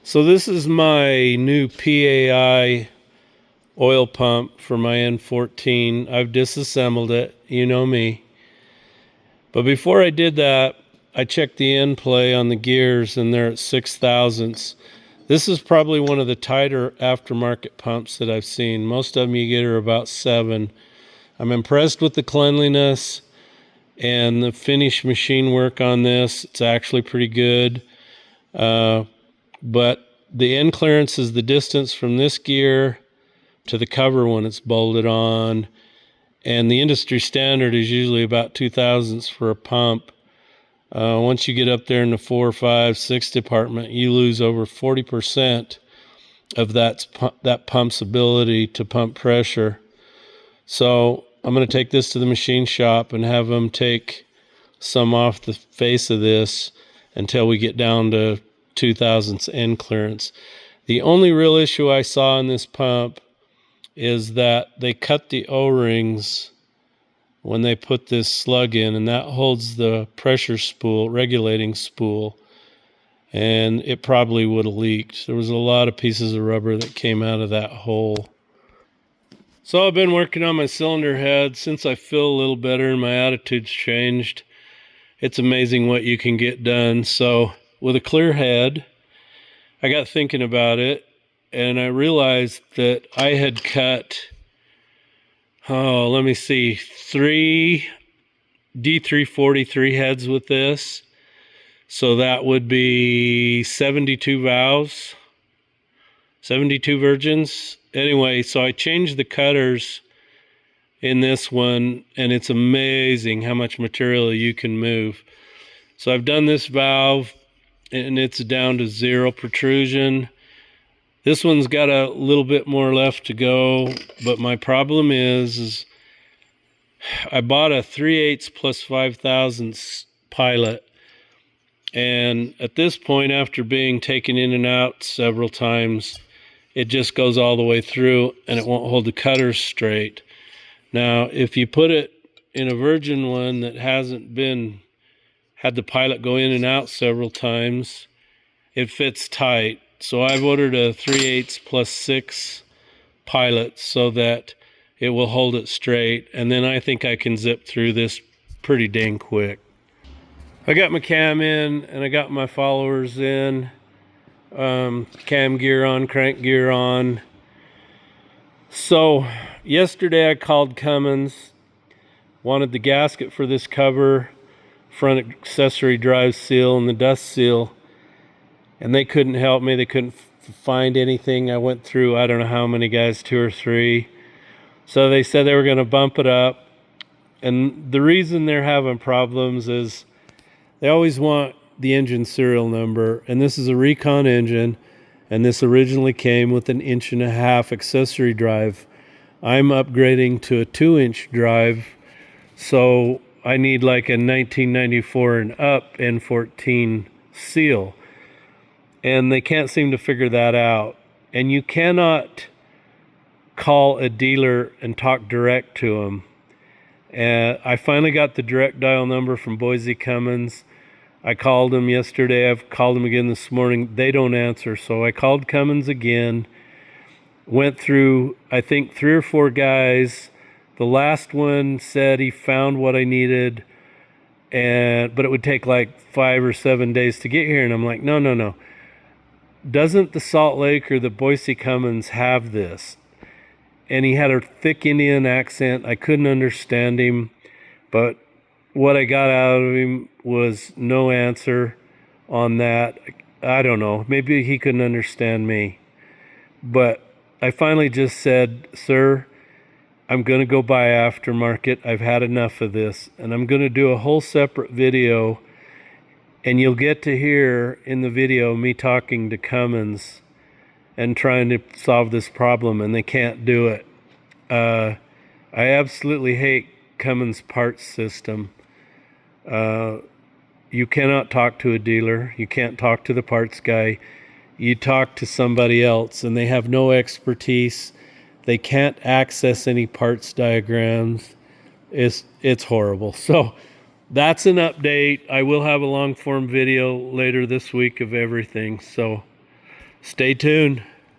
So this is my new PAI oil pump for my N14. I've disassembled it, you know me. But before I did that, I checked the end play on the gears and they're at 6 thousandths. This is probably one of the tighter aftermarket pumps that I've seen. Most of them you get are about 7. I'm impressed with the cleanliness and the finish machine work on this. It's actually pretty good. But the end clearance is the distance from this gear to the cover when it's bolted on. And the industry standard is usually about 2 thousandths for a pump. Once you get up there in the 4, 5, 6 department, you lose over 40% of that pump's ability to pump pressure. So I'm going to take this to the machine shop and have them take some off the face of this until we get down to 2 thousandths end clearance. The only real issue I saw in this pump is that they cut the O-rings when they put this slug in, and that holds the pressure spool, regulating spool, and it probably would have leaked. There was a lot of pieces of rubber that came out of that hole. So I've been working on my cylinder head. Since I feel a little better and my attitude's changed, it's amazing what you can get done. So with a clear head, I got thinking about it, and I realized that I had cut, let me see, 3 D343 heads with this. So that would be 72 valves, 72 virgins. Anyway, so I changed the cutters in this one, and it's amazing how much material you can move. So I've done this valve, and it's down to 0 protrusion. This one's got a little bit more left to go, but my problem is I bought a 3/8 plus 5 thousandths pilot, and at this point, after being taken in and out several times, it just goes all the way through and it won't hold the cutters straight. Now, if you put it in a virgin one that hasn't had the pilot go in and out several times, it fits tight. So I've ordered a 3/8 plus 6 pilot so that it will hold it straight, and then I think I can zip through this pretty dang quick. I got my cam in and I got my followers in, cam gear on, crank gear on. So yesterday I called Cummins, wanted the gasket for this cover, front accessory drive seal, and the dust seal, and they couldn't help me. They couldn't find anything. I went through I don't know how many guys, 2 or 3. So they said they were going to bump it up, and the reason they're having problems is they always want the engine serial number, and this is a Recon engine, and this originally came with an 1.5-inch accessory drive. I'm upgrading to a 2-inch drive, so I need like a 1994 and up N14 seal, and they can't seem to figure that out. And you cannot call a dealer and talk direct to them. And I finally got the direct dial number from Boise Cummins. I called them yesterday. I've called them again this morning. They don't answer. So I called Cummins again. Went through, I think, 3 or 4 guys. The last one said he found what I needed, but it would take like 5 or 7 days to get here. And I'm like, no. Doesn't the Salt Lake or the Boise Cummins have this? And he had a thick Indian accent. I couldn't understand him, but what I got out of him was no answer on that. I don't know. Maybe he couldn't understand me. But I finally just said, sir, I'm going to go buy aftermarket. I've had enough of this. And I'm going to do a whole separate video. And you'll get to hear in the video me talking to Cummins and trying to solve this problem, and they can't do it. I absolutely hate Cummins parts system. You cannot talk to a dealer. You can't talk to the parts guy. You talk to somebody else, and they have no expertise. They can't access any parts diagrams. It's horrible. So that's an update. I will have a long form video later this week of everything. So Stay tuned.